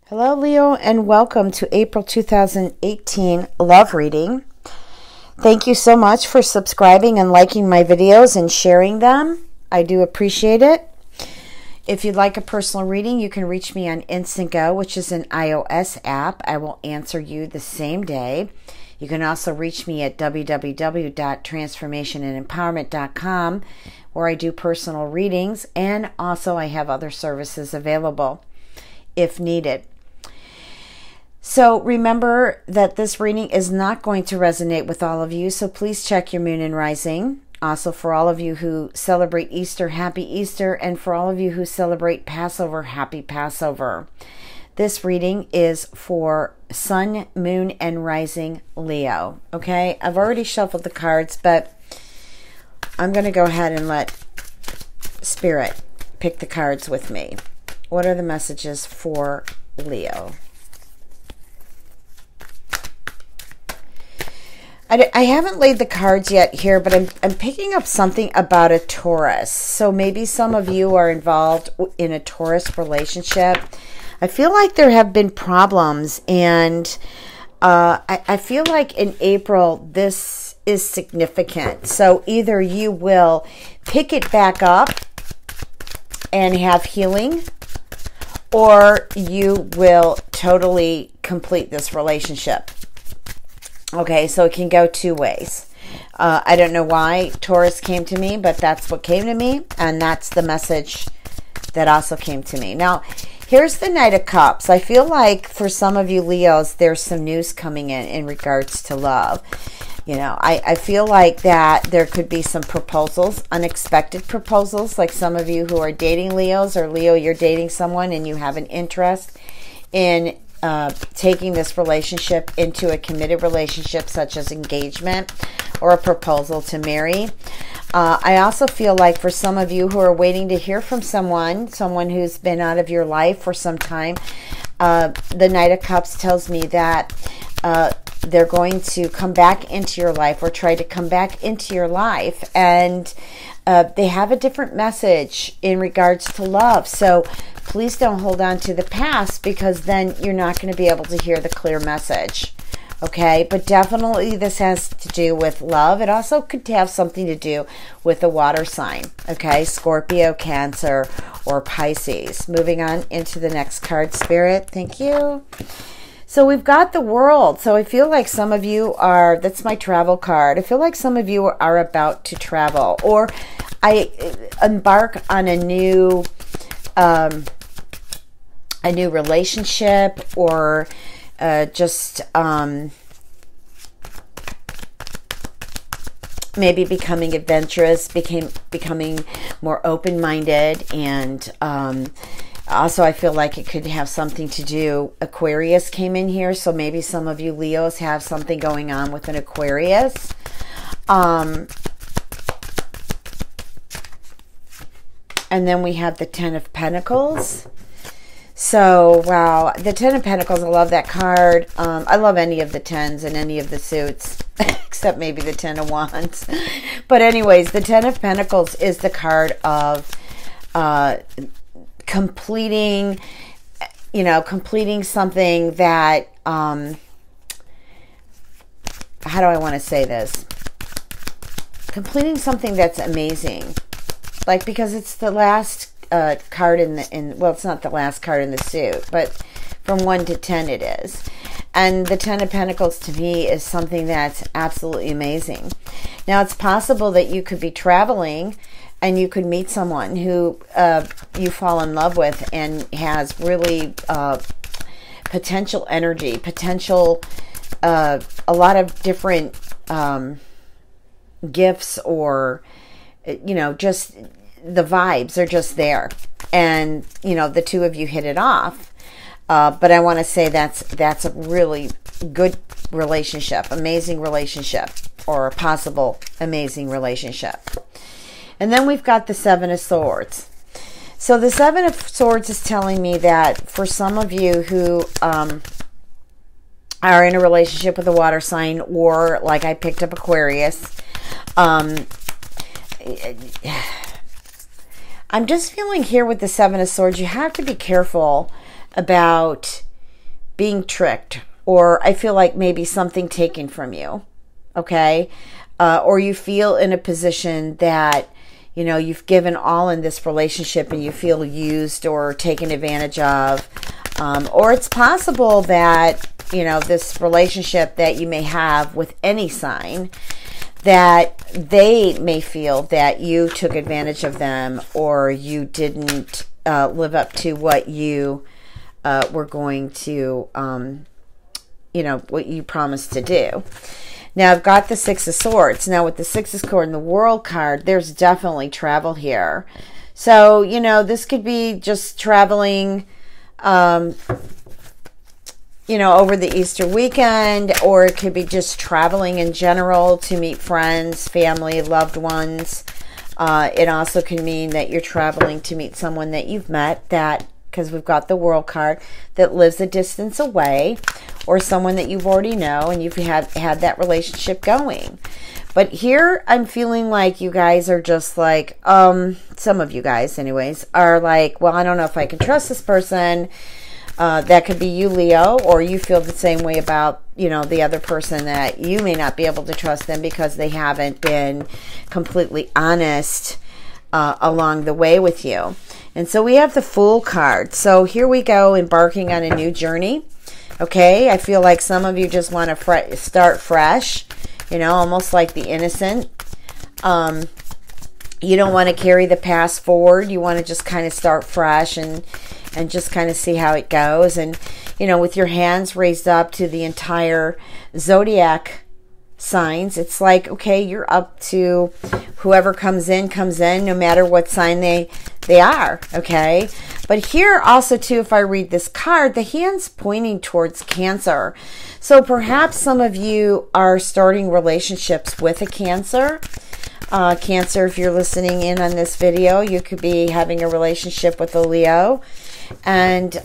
Hello, Leo, and welcome to April 2018 love reading. Thank you so much for subscribing and liking my videos and sharing them. I do appreciate it. If you'd like a personal reading, you can reach me on Instant Go, which is an iOS app. I will answer you the same day. You can also reach me at www.transformationandempowerment.com, where I do personal readings, and also I have other services available if needed. So remember that this reading is not going to resonate with all of you, so please check your moon and rising. Also, for all of you who celebrate Easter, happy Easter, and for all of you who celebrate Passover, happy Passover. This reading is for Sun, Moon, and Rising Leo. Okay, I've already shuffled the cards, but I'm going to go ahead and let Spirit pick the cards with me. What are the messages for Leo? I haven't laid the cards yet here, but I'm picking up something about a Taurus. So maybe some of you are involved in a Taurus relationship. I feel like there have been problems, and I feel like in April this is significant. So either you will pick it back up and have healing, or you will totally complete this relationship. Okay, so it can go two ways. I don't know why Taurus came to me, but that's what came to me, and that's the message that also came to me. Now, here's the Knight of Cups. I feel like for some of you Leos, there's some news coming in regards to love. You know, I feel like that there could be some proposals, unexpected proposals, like some of you who are dating Leos, or Leo, you're dating someone and you have an interest in taking this relationship into a committed relationship, such as engagement or a proposal to marry. I also feel like for some of you who are waiting to hear from someone who's been out of your life for some time, the Knight of Cups tells me that they're going to come back into your life, or try to come back into your life, and they have a different message in regards to love. So please don't hold on to the past, because then you're not going to be able to hear the clear message. Okay, but definitely this has to do with love. It also could have something to do with a water sign. Okay, Scorpio, Cancer, or Pisces. Moving on into the next card, Spirit. Thank you. So we've got the World. So I feel like some of you are, that's my travel card. I feel like some of you are about to travel, or I embark on a new relationship, or just maybe becoming adventurous, becoming more open-minded, and also I feel like it could have something to do, Aquarius came in here, so maybe some of you Leos have something going on with an Aquarius. And then we have the Ten of Pentacles. So, wow, the Ten of Pentacles, I love that card. I love any of the tens and any of the suits, except maybe the Ten of Wands. But anyways, the Ten of Pentacles is the card of completing, completing something that, how do I want to say this? Completing something that's amazing. Like, because it's the last card well, it's not the last card in the suit, but from 1 to 10 it is. And the Ten of Pentacles to me is something that's absolutely amazing. Now, it's possible that you could be traveling and you could meet someone who you fall in love with and has really potential energy, potential, a lot of different gifts, or just the vibes are just there, and the two of you hit it off. But I want to say that's a really good relationship, amazing relationship, or a possible amazing relationship. And then we've got the Seven of Swords. So the Seven of Swords is telling me that for some of you who are in a relationship with a water sign, or like I picked up Aquarius, I'm just feeling here with the Seven of Swords, you have to be careful about being tricked, or I feel like maybe something taken from you, okay? Or you feel in a position that, you know, you've given all in this relationship and you feel used or taken advantage of. Or it's possible that, you know, this relationship that you may have with any sign, that they may feel that you took advantage of them, or you didn't live up to what you were going to, you know, what you promised to do. Now, I've got the Six of Swords. Now, with the Six of Swords and the World card, there's definitely travel here. So, you know, this could be just traveling, you know, over the Easter weekend, or it could be just traveling in general to meet friends, family, loved ones. It also can mean that you're traveling to meet someone that you've met, that, because we've got the World card, that lives a distance away, or someone that you've already know and you've had that relationship going. But here I'm feeling like you guys are just like, some of you guys anyways, are like, well, I don't know if I can trust this person. That could be you, Leo, or you feel the same way about, you know, the other person, that you may not be able to trust them because they haven't been completely honest along the way with you. And so we have the Fool card. So here we go, embarking on a new journey. Okay, I feel like some of you just want to start fresh, you know, almost like the Innocent. You don't want to carry the past forward. You want to just kind of start fresh and just kind of see how it goes. And, you know, with your hands raised up to the entire zodiac signs, it's like, okay, you're up to whoever comes in, no matter what sign they are, okay? But here also too, if I read this card, the hand's pointing towards Cancer. So perhaps some of you are starting relationships with a Cancer. Cancer, if you're listening in on this video, you could be having a relationship with a Leo. And,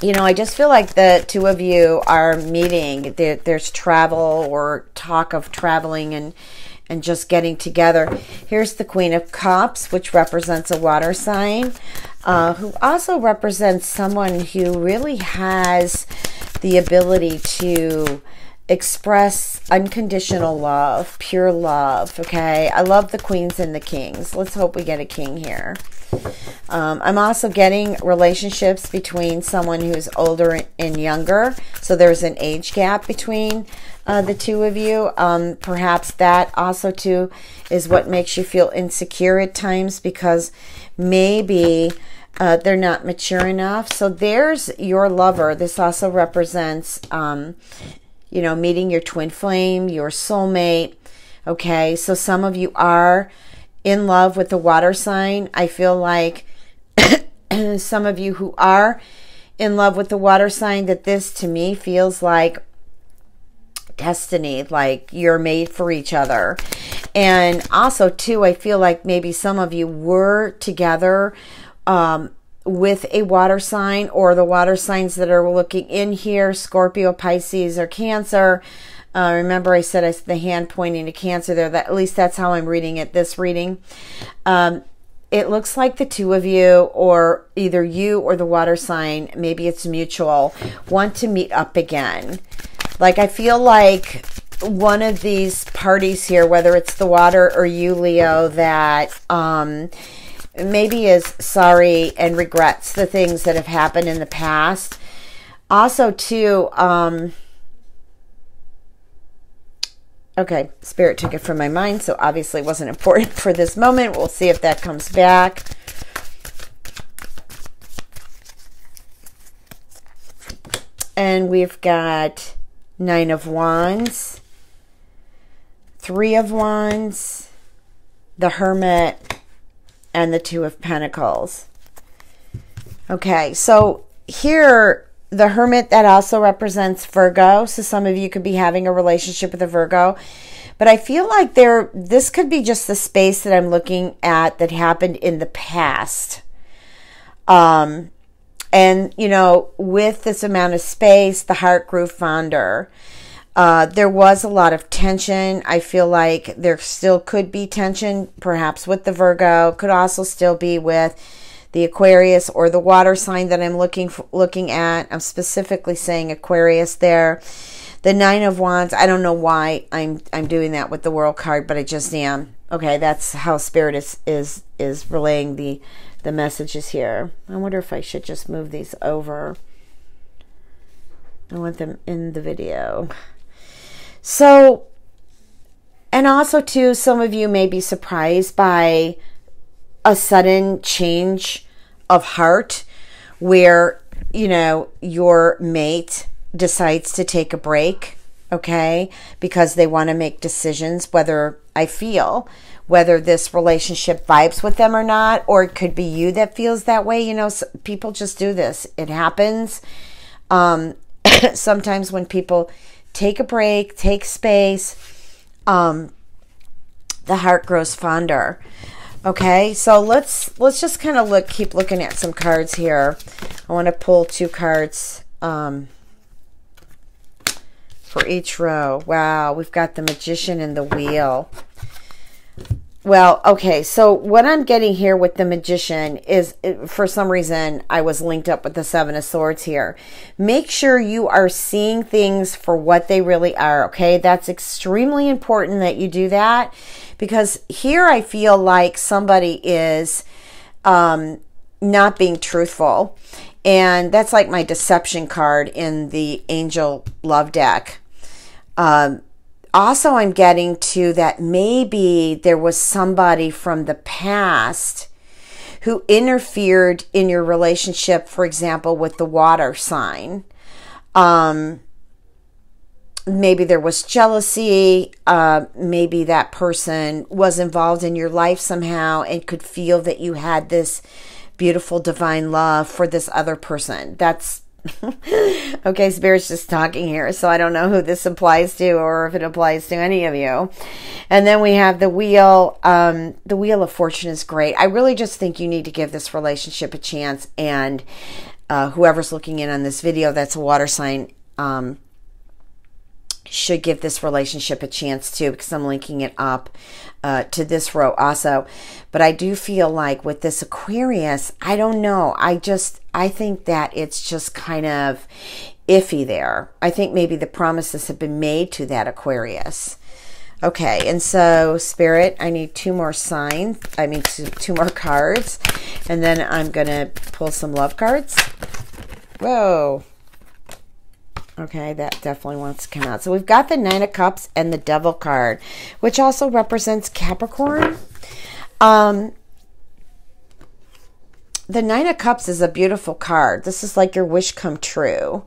you know, I just feel like the two of you are meeting. There's travel or talk of traveling and just getting together. Here's the Queen of Cups, which represents a water sign, who also represents someone who really has the ability to express unconditional love, pure love, okay? I love the Queens and the Kings. Let's hope we get a King here. I'm also getting relationships between someone who's older and younger. So there's an age gap between the two of you. Perhaps that also too is what makes you feel insecure at times, because maybe they're not mature enough. So there's your lover. This also represents, you know, meeting your twin flame, your soulmate. Okay, so some of you are in love with the water sign. I feel like some of you who are in love with the water sign, that this to me feels like destiny, like you're made for each other. And also too, I feel like maybe some of you were together with a water sign, or the water signs that are looking in here, Scorpio, Pisces, or Cancer. Remember I said the hand pointing to Cancer there. That, at least that's how I'm reading it, this reading. It looks like the two of you, or either you or the water sign, maybe it's mutual, want to meet up again. Like, I feel like one of these parties here, whether it's the water or you, Leo, that maybe is sorry and regrets the things that have happened in the past. Also too, okay, Spirit took it from my mind, so obviously it wasn't important for this moment. We'll see if that comes back. And we've got Nine of Wands, Three of Wands, the Hermit, and the Two of Pentacles. Okay, so here, the Hermit, that also represents Virgo. So some of you could be having a relationship with a Virgo. But I feel like this could be just the space that I'm looking at that happened in the past. And, you know, with this amount of space, the heart grew fonder. There was a lot of tension. I feel like there still could be tension, perhaps with the Virgo. Could also still be with the Aquarius or the water sign that I'm looking at. I'm specifically saying Aquarius there. The Nine of Wands, I don't know why I'm doing that with the World card, but I just am. Okay, that's how Spirit is relaying the messages here. I wonder if I should just move these over. I want them in the video. So, and also too, some of you may be surprised by a sudden change of heart where, you know, your mate decides to take a break, okay, because they want to make decisions whether this relationship vibes with them or not, or it could be you that feels that way. You know, people just do this. It happens. Sometimes when people take a break, take space, the heart grows fonder. Okay, so let's just kind of keep looking at some cards here. I want to pull 2 cards for each row. Wow, we've got the Magician and the Wheel. Well, okay, so what I'm getting here with the Magician is, for some reason, I was linked up with the Seven of Swords here. Make sure you are seeing things for what they really are, okay? That's extremely important that you do that, because here I feel like somebody is not being truthful, and that's like my deception card in the Angel Love deck. Also, I'm getting to that maybe there was somebody from the past who interfered in your relationship, for example, with the water sign. Maybe there was jealousy. Maybe that person was involved in your life somehow and could feel that you had this beautiful divine love for this other person. That's okay, Spirit's just talking here, so I don't know who this applies to or if it applies to any of you. And then we have the Wheel. The Wheel of Fortune is great. I really just think you need to give this relationship a chance, and whoever's looking in on this video that's a water sign should give this relationship a chance too, because I'm linking it up to this row also. But I do feel like with this Aquarius, I don't know. I think that it's just kind of iffy there. I think maybe the promises have been made to that Aquarius. Okay, and so Spirit, I need 2 more signs. I mean, 2 more cards. And then I'm going to pull some love cards. Whoa. Okay, that definitely wants to come out. So we've got the Nine of Cups and the Devil card, which also represents Capricorn. The Nine of Cups is a beautiful card. This is like your wish come true.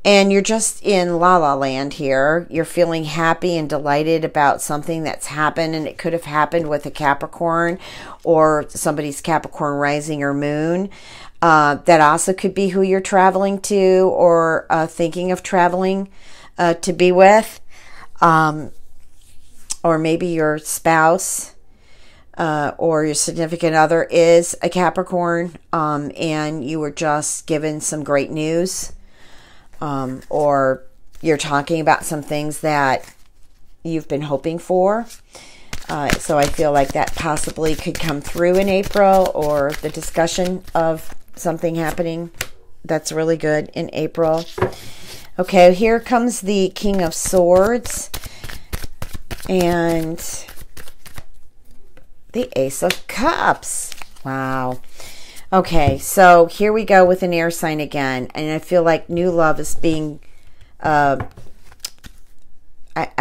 And you're just in la la land here. You're feeling happy and delighted about something that's happened, and it could have happened with a Capricorn or somebody's Capricorn rising or moon. That also could be who you're traveling to or thinking of traveling to be with. Or maybe your spouse or your significant other is a Capricorn, and you were just given some great news. Or you're talking about some things that you've been hoping for. So I feel like that possibly could come through in April, or the discussion of something happening that's really good in April. Okay, here comes the King of Swords and the Ace of Cups. Wow. Okay, so here we go with an air sign again, and I feel like new love is being I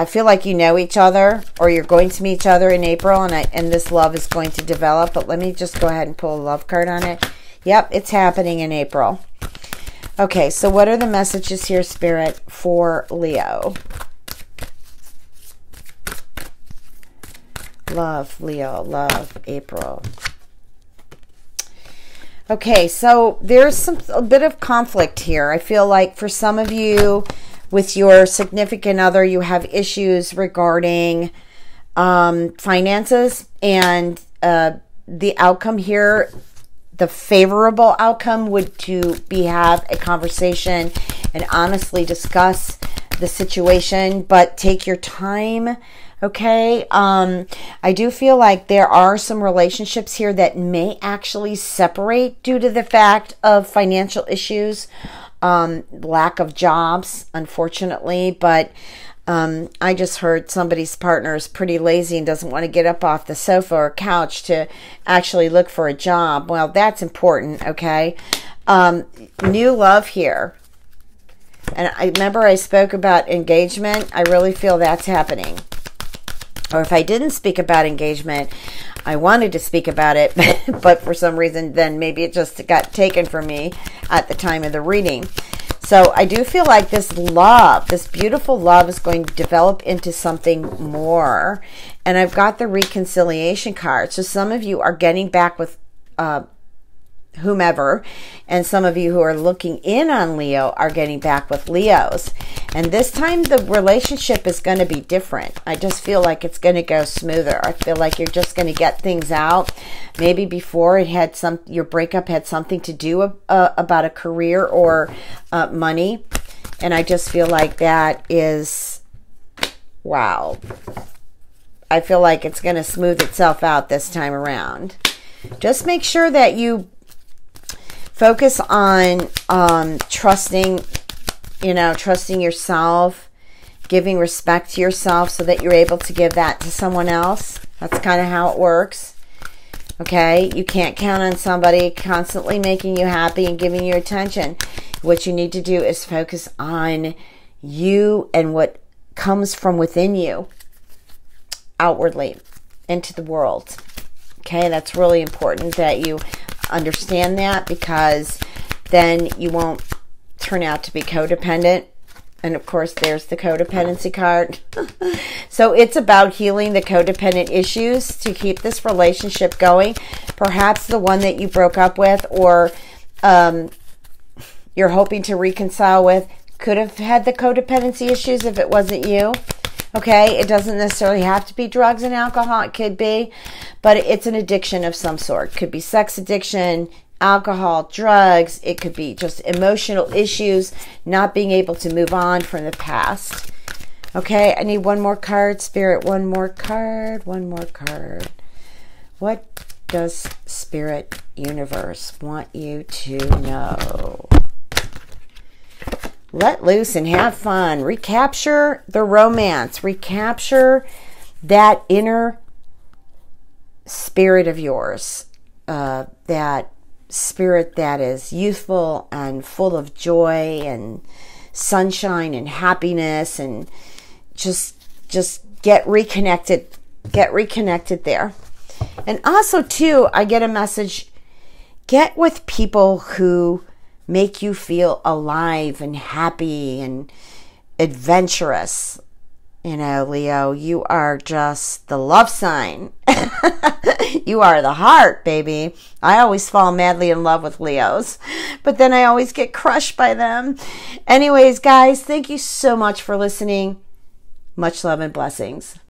feel like you know each other, or you're going to meet each other in April, and this love is going to develop. But let me just go ahead and pull a love card on it. Yep, it's happening in April. Okay, so what are the messages here, Spirit, for Leo? Love, Leo, love, April. Okay, so there's a bit of conflict here. I feel like for some of you, with your significant other, you have issues regarding finances, and the outcome here, the favorable outcome, would to have a conversation and honestly discuss the situation, but take your time. Okay, I do feel like there are some relationships here that may actually separate due to the fact of financial issues, lack of jobs, unfortunately. But I just heard somebody's partner is pretty lazy and doesn't want to get up off the sofa or couch to actually look for a job. Well, that's important, okay? New love here. And I remember I spoke about engagement. I really feel that's happening. Or if I didn't speak about engagement, I wanted to speak about it, but for some reason, then maybe it just got taken from me at the time of the reading. So I do feel like this love, this beautiful love, is going to develop into something more. And I've got the reconciliation card. So some of you are getting back with whomever, and some of you who are looking in on Leo are getting back with Leos. And this time the relationship is going to be different. I just feel like it's going to go smoother. I feel like you're just going to get things out. Maybe before it had your breakup had something to do about a career or money. And I just feel like that is, wow. I feel like it's going to smooth itself out this time around. Just make sure that you focus on trusting, trusting yourself, giving respect to yourself so that you're able to give that to someone else. That's kind of how it works. Okay? You can't count on somebody constantly making you happy and giving you attention. What you need to do is focus on you and what comes from within you outwardly into the world. Okay? That's really important that you understand that, because then you won't turn out to be codependent. And of course, there's the codependency card. So it's about healing the codependent issues to keep this relationship going. Perhaps the one that you broke up with, or you're hoping to reconcile with, could have had the codependency issues if it wasn't you. Okay, it doesn't necessarily have to be drugs and alcohol. It could be, but it's an addiction of some sort. It could be sex addiction, alcohol, drugs. It could be just emotional issues, not being able to move on from the past. Okay, I need one more card, Spirit. One more card, one more card. What does Spirit Universe want you to know? Let loose and have fun. Recapture the romance. Recapture that inner spirit of yours. That spirit that is youthful and full of joy and sunshine and happiness. And just get reconnected. Get reconnected there. And also, too, I get a message. Get with people who make you feel alive and happy and adventurous. Leo, you are just the love sign. You are the heart, baby. I always fall madly in love with Leos, but then I always get crushed by them. Anyways, guys, thank you so much for listening. Much love and blessings.